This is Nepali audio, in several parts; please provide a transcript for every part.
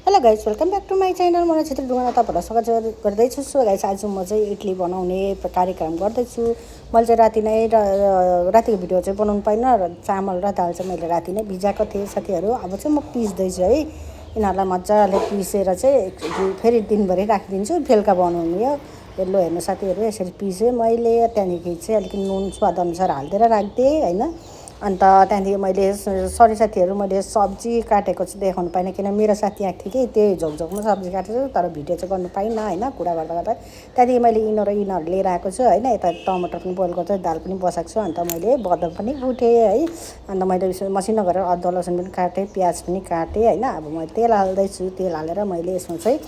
Hello guys, welcome back to my channel. मलाई क्षेत्र ढुङ्गामा तपाईँहरूलाई स्वागत गर्दैछु। सो गाइस, आज म चाहिँ इडली बनाउने कार्यक्रम गर्दैछु। मैले चाहिँ राति नै रातिको भिडियो चाहिँ बनाउनु पाइनँ र चामल र दाल चाहिँ मैले राति नै भिजाएको थिएँ साथीहरू। अब चाहिँ म पिस्दैछु है। यिनीहरूलाई मजाले पिसेर चाहिँ फेरि दिनभरि राखिदिन्छु, बेलुका बनाउने हो। ल हेर्नु साथीहरू, यसरी पिसेँ मैले। त्यहाँदेखि चाहिँ अलिकति नुन स्वादअनुसार हालिदिएर राखिदिएँ होइन। अन्त त्यहाँदेखि मैले सरी साथीहरू, मैले सब्जी काटेको चाहिँ देखाउनु पाइनँ, किन मेरो साथी आएको थियो कि त्यही झोकझोकमा सब्जी काटेको तर भिडियो चाहिँ गर्नु पाइनँ होइन, कुरा गर्दा गर्दा। त्यहाँदेखि मैले यिनीहरू लिएर आएको छु होइन। यता टमाटर पनि बोइल गर्छु, दाल पनि बसाएको छु। अन्त मैले बदम पनि भुटेँ है। अन्त मैले मसिनो गरेर अदुवा लसुन पनि काटेँ, प्याज पनि काटेँ होइन। अब मैले तेल हाल्दैछु। तेल हालेर मैले यसमा चाहिँ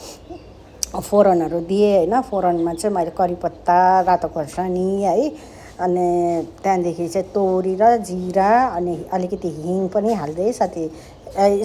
फोरनहरू दिएँ होइन। फोरनमा चाहिँ मैले करी पत्ता, रातो खोर्सानी है, अनि त्यहाँदेखि चाहिँ तोरी र जिरा अनि अलिकति हिङ पनि हालिदिएँ साथी।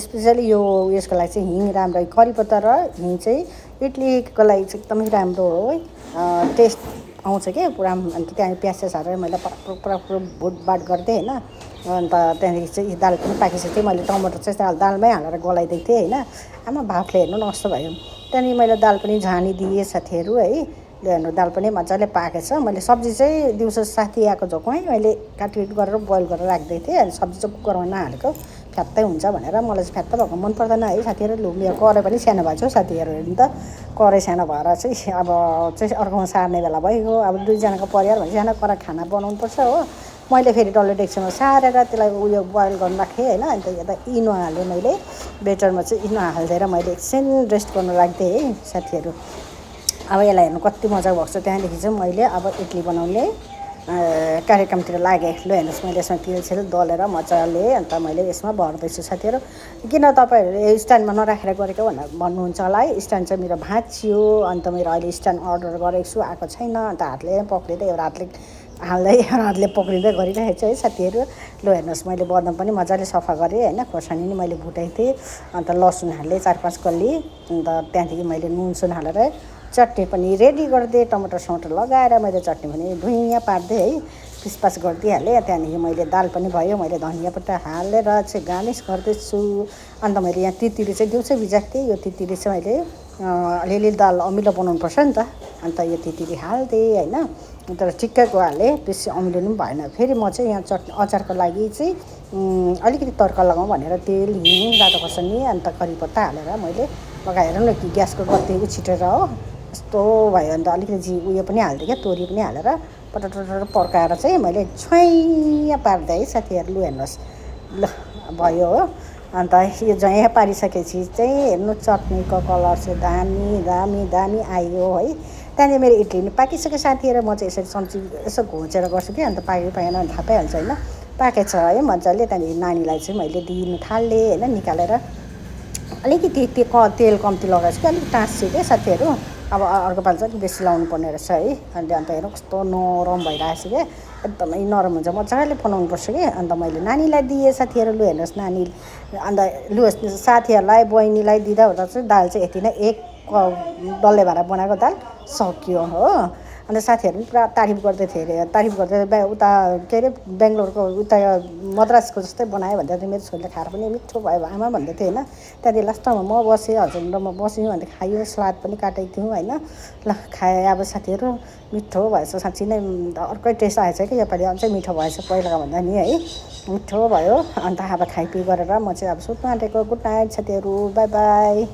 स्पेसली यो यसको लागि चाहिँ हिङ राम्रो, करी पत्ता र हिङ चाहिँ इडलीको लागि चाहिँ एकदमै राम्रो हो है। टेस्ट आउँछ क्या पुरा। अन्त त्यहाँ प्याज हालेर मैले पुरा भुटबाट गरिदिएँ होइन। अन्त त्यहाँदेखि चाहिँ दाल पनि पाकिसकेको थियो। मैले टमाटर चाहिँ दालमै हालेर गलाइदिएको थिएँ होइन। आमा भातले हेर्नु न कस्तो भयो। त्यहाँदेखि मैले दाल पनि झानिदिएँ साथीहरू है। हेर्नु दाल पनि मजाले पाकेछ। मैले सब्जी चाहिँ दिउँसो साथी आएको झोकमै मैले काटपिट गरेर बोइल गरेर राखिदिएको थिएँ। अनि सब्जी चाहिँ कुकरमा नहालेको फ्यात्तै हुन्छ भनेर। मलाई चाहिँ फ्यात्त भएको मन पर्दैन है साथीहरू। लु, मेरो कराई पनि सानो भएको छ साथीहरू। हेर्नु त, कराई सानो भएर चाहिँ अब चाहिँ अर्कोमा सार्ने बेला भइगयो। अब दुईजनाको परिवार भने सानो कराई खाना बनाउनुपर्छ हो। मैले फेरि डल्ले डेक्चीमा सारेर त्यसलाई उयो बोइल गर्नु राखेँ होइन। अन्त यता इनो हालेँ मैले। बेटरमा चाहिँ इनो हालिदिएर मैले एकछिन रेस्ट गर्नु राखिदिएँ है साथीहरू। अब यसलाई हेर्नु कति मजा भएको छ। त्यहाँदेखि चाहिँ मैले अब इडली बनाउने कार्यक्रमतिर लागेँ। ल हेर्नुहोस्, मैले यसमा तेल दलेर मजाले अन्त मैले यसमा भर्दैछु साथीहरू। किन तपाईँहरूले स्ट्यान्डमा नराखेर गरेको भनेर भन्नुहुन्छ होला है। स्ट्यान्ड चाहिँ मेरो भाँचियो। अन्त मेरो अहिले स्ट्यान्ड अर्डर गरेको छु, आएको छैन। अन्त हातले पक्रिँदै एउटा हातले हाल्दै एउटा हातले पक्रिँदै गरिरहेको छु है साथीहरू। ल हेर्नुहोस्, मैले बदम पनि मजाले सफा गरेँ होइन। खोर्सानी पनि मैले भुटेको थिएँ। अन्त लसुन हालेँ 4-5 कल्ली। अन्त त्यहाँदेखि मैले नुनसुन हालेर चट्नी पनि रेडी गरिदिएँ। टमाटर लगाएर मैले चट्नी पनि धुइयाँ पारिदिएँ है, पिसपास गरिदिइहालेँ। त्यहाँदेखि मैले दाल पनि भयो, मैले धनियाँ पत्ता हालेर चाहिँ गार्निस गर्दैछु। अन्त मैले यहाँ तितिरी चाहिँ दिउँसै भिजाएको थिएँ। यो तितिरी चाहिँ मैले अलिअलि दाल अमिलो बनाउनुपर्छ नि त। अन्त यो तितिरी हालिदिएँ होइन। तर ठिक्कैको हालेँ, बेसी अमिलो पनि भएन। फेरि म चाहिँ यहाँ चट्नी अचारको लागि चाहिँ अलिकति तड्का लगाउँ भनेर तेल, हिङ, रातो खोर्सानी अन्त करी पत्ता हालेर मैले लगाएर न कि ग्यासको गत्ती उछिटेर हो यस्तो भयो। अन्त अलिकति उयो पनि हालिदिएँ क्या, तोरी पनि हालेर पटटर पड्काएर चाहिँ मैले छोइया पारिदिएँ है साथीहरू। लु हेर्नुहोस्, ल भयो हो। अन्त यो झैँ पारिसकेपछि चाहिँ हेर्नु चट्नीको कलर चाहिँ दामी दामी दामी आयो है। त्यहाँदेखि मेरो इडली पनि पाकिसक्यो साथीहरू। म चाहिँ यसरी सब्जी यसो घोचेर गर्छु कि अन्त पाकेको पाकेन थाहा पाइहाल्छ होइन। पाकेछ है मजाले। त्यहाँदेखि नानीलाई चाहिँ मैले दिनु थालेँ होइन। निकालेर अलिकति तेल कम्ती लगाएछु कि अलिक टाँस्छु क्या साथीहरू। अब अर्को पालि चाहिँ अलिक बेसी लाउनु पर्ने रहेछ है। अन्त हेर्नु कस्तो नरम भइरहेको छ क्या, एकदमै नरम हुन्छ, मजाले बनाउनुपर्छ कि। अन्त मैले नानीलाई दिएँ साथीहरू। लु हेर्नुहोस्, नानी अन्त लु साथीहरूलाई बहिनीलाई दिँदा हुँदा चाहिँ दाल चाहिँ यति नै, एक डल्ले भाँडा बनाएको दाल सक्यो हो। अन्त साथीहरू पनि पुरा तारिफ गर्दै थियो अरे। तारिफ गर्दै उता के अरे बेङ्गलोरको उता मद्रासको जस्तै बनायो भन्दै थियो। मेरो छोरीले खाएर पनि मिठो भयो आमा भन्दै थियो होइन। त्यहाँदेखि लास्टमा म बसेँ, हस्बेन्ड र म बस्यौँ। अन्त खायो, सलाद पनि काटेको थियौँ होइन। ल खाएँ अब साथीहरू। मिठो भएछ साँच्ची नै, अर्कै टेस्ट आएछ कि योपालि अझै मिठो भएछ पहिलाको भन्दा नि है। मिठो भयो। अन्त अब खाइपिई गरेर म चाहिँ अब सुत्नु आँटेको। गुड नाइट साथीहरू, बाई बाई।